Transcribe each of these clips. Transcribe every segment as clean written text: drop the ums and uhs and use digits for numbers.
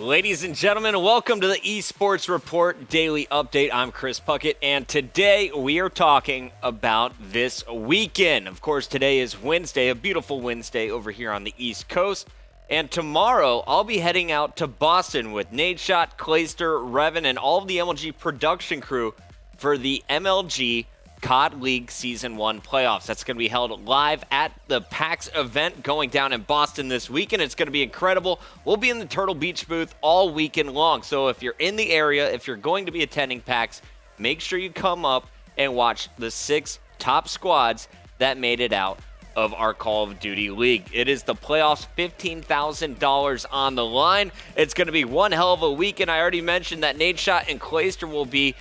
Ladies and gentlemen, welcome to the eSports Report Daily Update. I'm Chris Puckett, and today we are talking about this weekend. Of course, today is Wednesday, a beautiful Wednesday over here on the East Coast. And tomorrow, I'll be heading out to Boston with Nadeshot, Clayster, Revan, and all of the MLG production crew for the MLG CoD League Season 1 Playoffs. That's going to be held live at the PAX event going down in Boston this weekend. It's going to be incredible. We'll be in the Turtle Beach booth all weekend long. So if you're in the area, if you're going to be attending PAX, make sure you come up and watch the 6 top squads that made it out of our Call of Duty League. It is the playoffs, $15,000 on the line. It's going to be one hell of a weekend. I already mentioned that Nadeshot and Clayster will be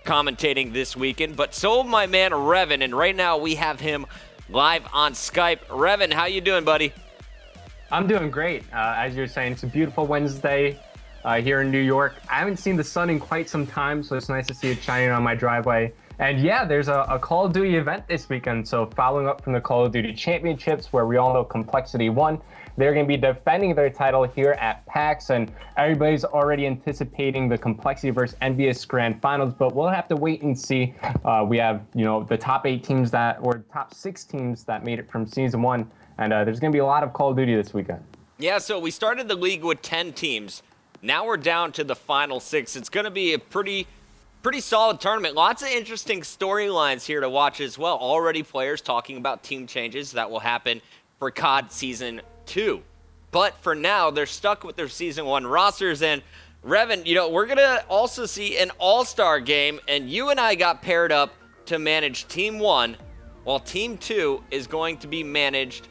commentating this weekend, but so my man Revan, and right now we have him live on Skype. Revan, how you doing, buddy? I'm doing great. As you're saying, it's a beautiful Wednesday here in New York. I haven't seen the sun in quite some time, so it's nice to see it shining on my driveway. And yeah, there's a Call of Duty event this weekend. So following up from the Call of Duty Championships, where we all know Complexity won, they're going to be defending their title here at PAX, and everybody's already anticipating the Complexity versus Envious Grand Finals, but we'll have to wait and see. We have, the top 8 teams top 6 teams that made it from Season 1, and there's going to be a lot of Call of Duty this weekend. Yeah, so we started the league with 10 teams. Now we're down to the final 6. It's going to be a pretty solid tournament. Lots of interesting storylines here to watch as well. Already players talking about team changes that will happen for CoD Season 2. But for now, they're stuck with their Season 1 rosters. And Revan, we're going to also see an all-star game, and you and I got paired up to manage Team 1, while Team 2 is going to be managed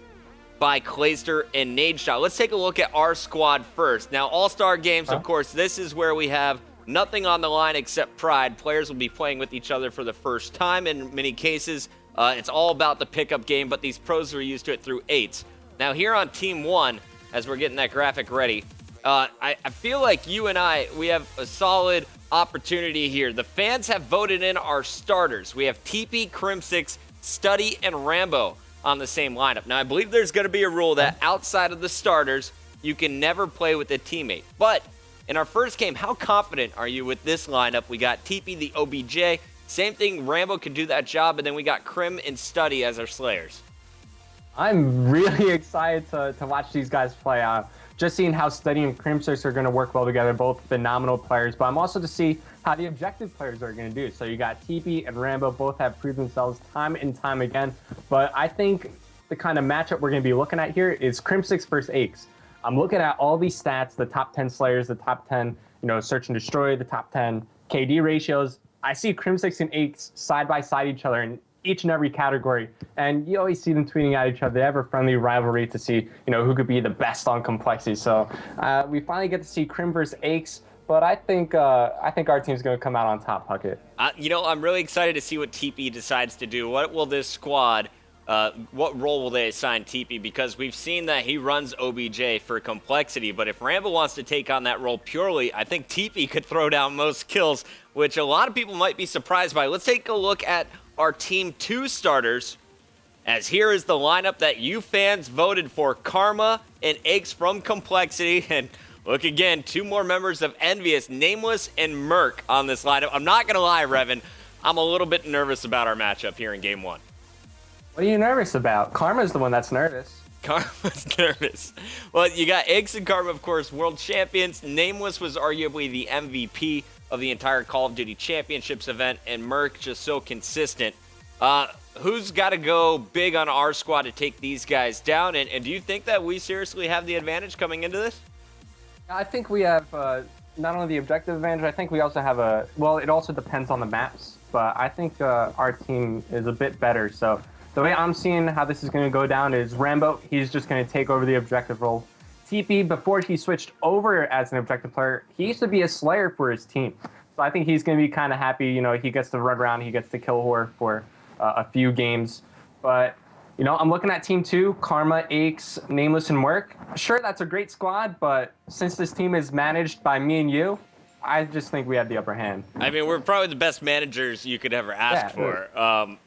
by Clayster and Nadeshot. Let's take a look at our squad first. Now, all-star games, of course, this is where we have nothing on the line except pride. Players will be playing with each other for the first time in many cases. It's all about the pickup game, but these pros are used to it through 8s. Now, here on Team 1, as we're getting that graphic ready, I feel like you and we have a solid opportunity here. The fans have voted in our starters. We have TP, Crimsix, Study, and Rambo on the same lineup. Now, I believe there's going to be a rule that outside of the starters, you can never play with a teammate. But in our first game, how confident are you with this lineup? We got TP, the OBJ. Same thing, Rambo could do that job, and then we got Crim and Study as our Slayers. I'm really excited to watch these guys play. Just seeing how Study and Crimsix are going to work well together, both phenomenal players, but I'm also to see how the objective players are going to do. So you got TP and Rambo, both have proved themselves time and time again, but I think the kind of matchup we're going to be looking at here is Crimsix versus Aches. I'm looking at all these stats, the top 10 Slayers, the top 10, Search and Destroy, the top 10 KD ratios. I see Crimsix and Aches side by side each other in each and every category, and you always see them tweeting at each other. They have a friendly rivalry to see, who could be the best on Complexity. So we finally get to see Crim versus Aches, but I think our team's going to come out on top, Puckett. I'm really excited to see what TP decides to do. What will this squad? What role will they assign TP? Because we've seen that he runs OBJ for Complexity, but if Rambo wants to take on that role purely, I think TP could throw down most kills, which a lot of people might be surprised by. Let's take a look at our Team 2 starters, as here is the lineup that you fans voted for. Karma and Eggs from Complexity, and look again, 2 more members of Envious, Nameless and Merc on this lineup. I'm not going to lie, Revan, I'm a little bit nervous about our matchup here in Game 1. What are you nervous about? Karma's the one that's nervous. Karma's nervous. Well, you got Eggs and Karma, of course, world champions. Nameless was arguably the MVP of the entire Call of Duty Championships event, and Merc just so consistent. Who's got to go big on our squad to take these guys down? And do you think that we seriously have the advantage coming into this? I think we have not only the objective advantage, I think we also have it also depends on the maps, but I think our team is a bit better. So the way I'm seeing how this is going to go down is Rambo, he's just going to take over the objective role. TP, before he switched over as an objective player, he used to be a Slayer for his team. So I think he's going to be kind of happy, he gets to run around, he gets to kill Whore for a few games. But, I'm looking at Team 2, Karma, Aches, Nameless, and Merc. Sure, that's a great squad, but since this team is managed by me and you, I just think we have the upper hand. I mean, we're probably the best managers you could ever ask for.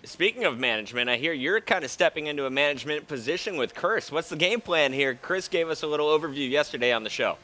Speaking of management, I hear you're kind of stepping into a management position with Chris. What's the game plan here? Chris gave us a little overview yesterday on the show.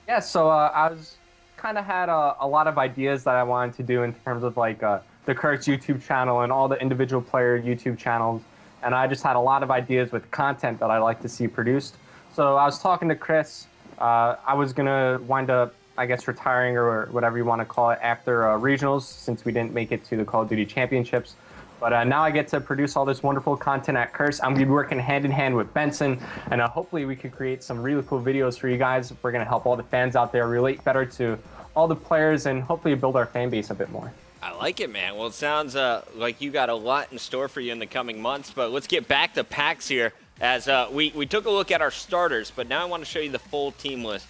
Yeah, so I was kind of had a lot of ideas that I wanted to do in terms of like the Kurt's YouTube channel and all the individual player YouTube channels, and I just had a lot of ideas with content that I like to see produced. So I was talking to Chris. I was gonna wind up, I guess, retiring or whatever you want to call it after regionals, since we didn't make it to the Call of Duty Championships. But now I get to produce all this wonderful content at Curse. I'm going to be working hand in hand with Benson, and hopefully we could create some really cool videos for you guys. We're going to help all the fans out there relate better to all the players and hopefully build our fan base a bit more. I like it, man. Well, it sounds like you got a lot in store for you in the coming months, but let's get back to PAX here as we took a look at our starters, but now I want to show you the full team list.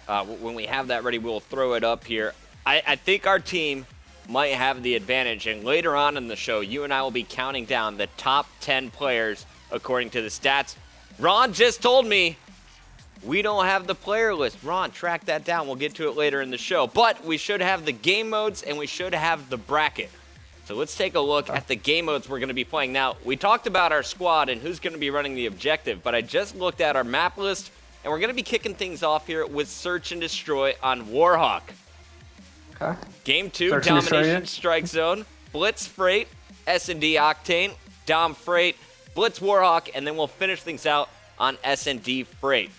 When we have that ready, we'll throw it up here. I think our team might have the advantage, and later on in the show, you and I will be counting down the top 10 players according to the stats. Ron just told me we don't have the player list. Ron, track that down. We'll get to it later in the show. But we should have the game modes, and we should have the bracket. So let's take a look at the game modes we're going to be playing. Now, we talked about our squad and who's going to be running the objective, but I just looked at our map list, and we're going to be kicking things off here with Search and Destroy on Warhawk. Okay. Game 2, Search Domination Strike Zone, Blitz Freight, S&D Octane, Dom Freight, Blitz Warhawk, and then we'll finish things out on S&D Freight.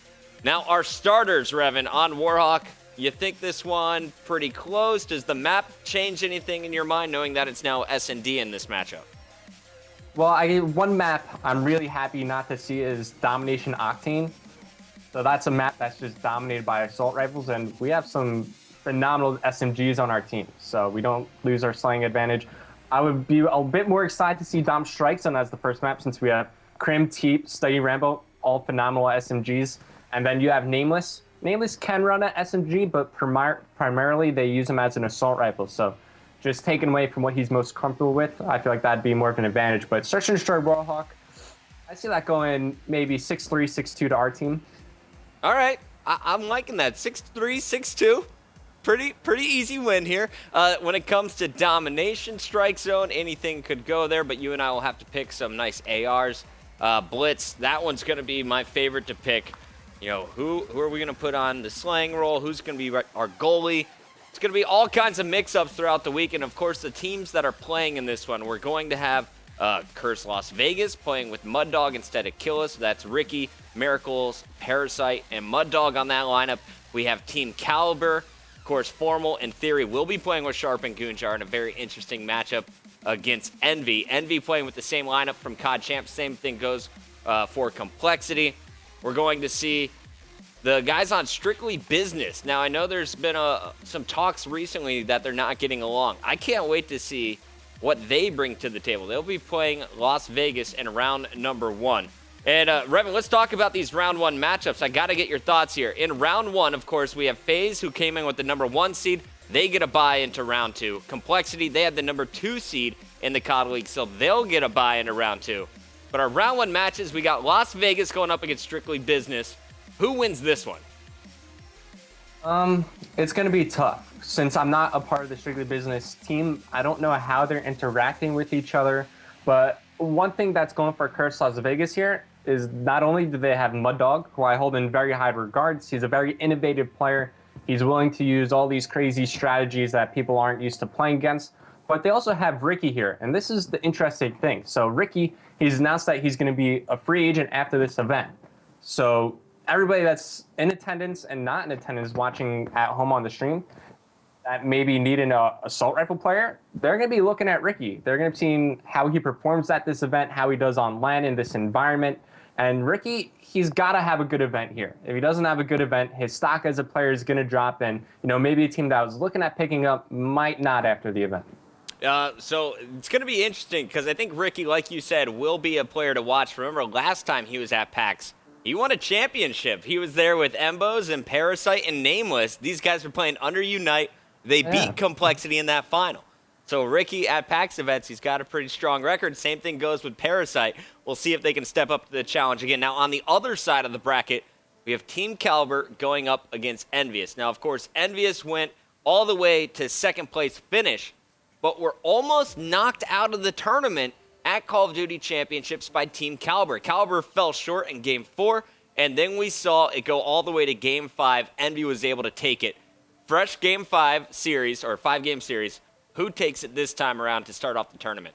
Now, our starters, Revan, on Warhawk, you think this one pretty close? Does the map change anything in your mind, knowing that it's now S&D in this matchup? Well, one map I'm really happy not to see is Domination Octane. So that's a map that's just dominated by assault rifles, and we have some phenomenal SMGs on our team, so we don't lose our slaying advantage. I would be a bit more excited to see Dom Strike Zone as the first map, since we have Crim, Teep, Study Rambo, all phenomenal SMGs. And then you have Nameless. Nameless can run an SMG, but primarily they use him as an assault rifle. So just taken away from what he's most comfortable with, I feel like that'd be more of an advantage. But Search and Destroy Warhawk, I see that going maybe 6-3, 6-2 to our team. All right. I'm liking that. 6-3, 6-2. Pretty easy win here. When it comes to Domination Strike Zone, anything could go there, but you and I will have to pick some nice ARs. Blitz, that one's going to be my favorite to pick. You know, who are we going to put on the slaying role? Who's going to be our goalie? It's going to be all kinds of mix-ups throughout the week, and of course, the teams that are playing in this one, we're going to have Curse Las Vegas playing with Mud Dog instead of Killis. That's Ricky, Miracles, Parasite, and Mud Dog on that lineup. We have Team Caliber. Of course, Formal and Theory will be playing with Sharp and Goonjar in a very interesting matchup against Envy. Envy playing with the same lineup from COD Champs. Same thing goes for Complexity. We're going to see the guys on Strictly Business. Now, I know there's been some talks recently that they're not getting along. I can't wait to see what they bring to the table. They'll be playing Las Vegas in round number 1. And, Revan, let's talk about these round 1 matchups. I got to get your thoughts here. In round 1, of course, we have FaZe, who came in with the number 1 seed. They get a bye into round 2. Complexity, they had the number 2 seed in the CoD League, so they'll get a bye into round 2. But our round 1 matches, we got Las Vegas going up against Strictly Business. Who wins this one? It's going to be tough. Since I'm not a part of the Strictly Business team, I don't know how they're interacting with each other. But one thing that's going for Curse Las Vegas here is not only do they have Mud Dog, who I hold in very high regards. He's a very innovative player. He's willing to use all these crazy strategies that people aren't used to playing against. But they also have Ricky here, and this is the interesting thing. So Ricky, he's announced that he's going to be a free agent after this event. So everybody that's in attendance and not in attendance watching at home on the stream that maybe need an assault rifle player, they're going to be looking at Ricky. They're going to be seeing how he performs at this event, how he does on LAN in this environment. And Ricky, he's got to have a good event here. If he doesn't have a good event, his stock as a player is going to drop, and maybe a team that was looking at picking up might not after the event. So it's going to be interesting because I think Ricky, like you said, will be a player to watch. Remember last time he was at PAX, he won a championship. He was there with Embos and Parasite and Nameless. These guys were playing under Unite. They beat Complexity in that final. So Ricky at PAX events, he's got a pretty strong record. Same thing goes with Parasite. We'll see if they can step up to the challenge again. Now, on the other side of the bracket, we have Team Caliber going up against Envious. Now, of course, Envious went all the way to second place finish, but were almost knocked out of the tournament at Call of Duty Championships by Team Caliber. Caliber fell short in Game 4. And then we saw it go all the way to Game 5. Envy was able to take it. Fresh Game 5 series, or 5-game series. Who takes it this time around to start off the tournament?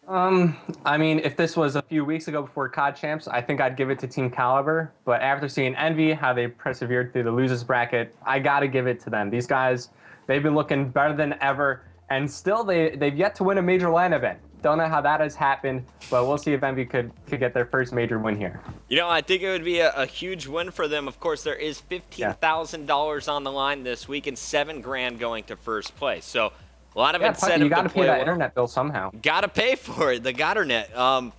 I mean, if this was a few weeks ago before COD Champs, I think I'd give it to Team Caliber. But after seeing Envy, how they persevered through the losers bracket, I got to give it to them. These guys, they've been looking better than ever. And still, they've yet to win a major LAN event. Don't know how that has happened, but we'll see if Envy could get their first major win here. You know, I think it would be a huge win for them. Of course, there is $15,000 on the line this week and $7,000 going to first place. So a lot of incentive. You got to pay that well. internet bill somehow. Got to pay for it, the Gotternet.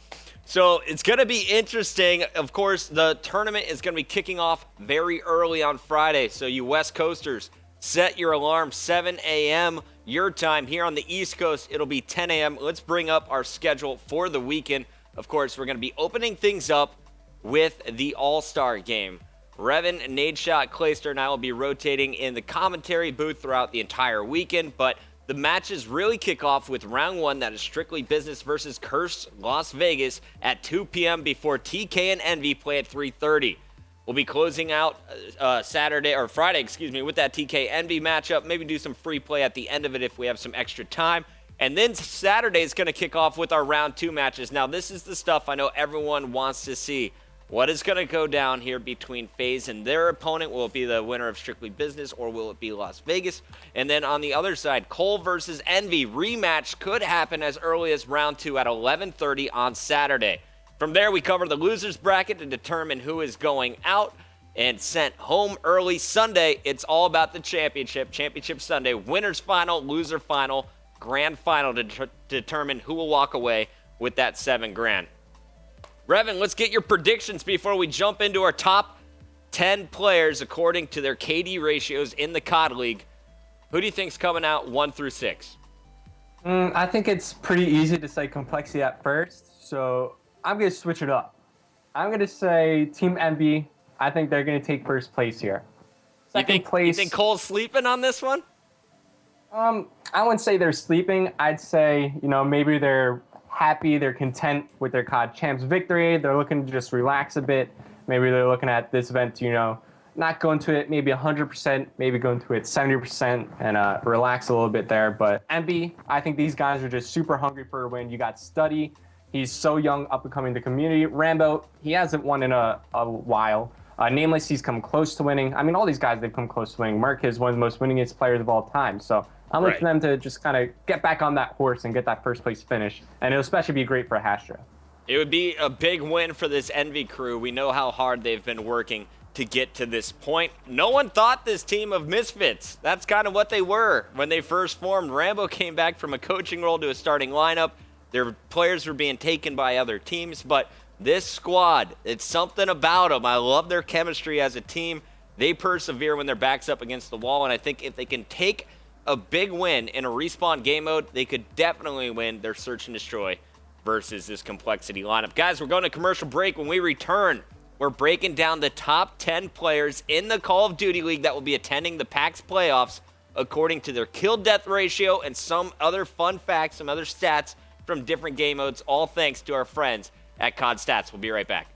So it's going to be interesting. Of course, the tournament is going to be kicking off very early on Friday. So you West Coasters, set your alarm 7 a.m. your time. Here on the East Coast, it'll be 10 a.m. Let's bring up our schedule for the weekend. Of course, we're going to be opening things up with the All-Star game. Revan, Nadeshot, Clayster, and I will be rotating in the commentary booth throughout the entire weekend, but the matches really kick off with round 1, that is strictly business versus Curse Las Vegas at 2 p.m. before TK and Envy play at 3:30. We'll be closing out Friday, with that TK Envy matchup. Maybe do some free play at the end of it if we have some extra time. And then Saturday is going to kick off with our round 2 matches. Now, this is the stuff I know everyone wants to see. What is going to go down here between FaZe and their opponent? Will it be the winner of Strictly Business, or will it be Las Vegas? And then on the other side, Cole versus Envy rematch could happen as early as round 2 at 11:30 on Saturday. From there, we cover the losers bracket to determine who is going out and sent home early. Sunday, it's all about the championship. Championship Sunday, winners final, loser final, grand final to determine who will walk away with that $7,000. Revan, let's get your predictions before we jump into our top 10 players according to their KD ratios in the CoD League. Who do you think's coming out 1 through 6? I think it's pretty easy to say complexity at first, so I'm going to switch it up. I'm going to say Team Envy. I think they're going to take first place here. Second place. You think Cole's sleeping on this one? I wouldn't say they're sleeping. I'd say, maybe they're happy, they're content with their COD Champs victory. They're looking to just relax a bit. Maybe they're looking at this event, not going to it maybe 100%, maybe going to it 70% and relax a little bit there. But Envy, I think these guys are just super hungry for a win. You got Study. He's so young, up and coming in the community. Rambo, he hasn't won in a while. Nameless, he's come close to winning. I mean, all these guys, they've come close to winning. Mark is one of the most winningest players of all time. So I'm looking for them to just kind of get back on that horse and get that first place finish. And it'll especially be great for Hastra. It would be a big win for this Envy crew. We know how hard they've been working to get to this point. No one thought this team of misfits. That's kind of what they were when they first formed. Rambo came back from a coaching role to a starting lineup. Their players were being taken by other teams, but this squad, it's something about them. I love their chemistry as a team. They persevere when their back's up against the wall, and I think if they can take a big win in a respawn game mode, they could definitely win their search and destroy versus this complexity lineup. Guys, we're going to commercial break. When we return, we're breaking down the top 10 players in the Call of Duty League that will be attending the PAX playoffs according to their kill-death ratio and some other fun facts, some other stats from different game modes, all thanks to our friends at COD Stats. We'll be right back.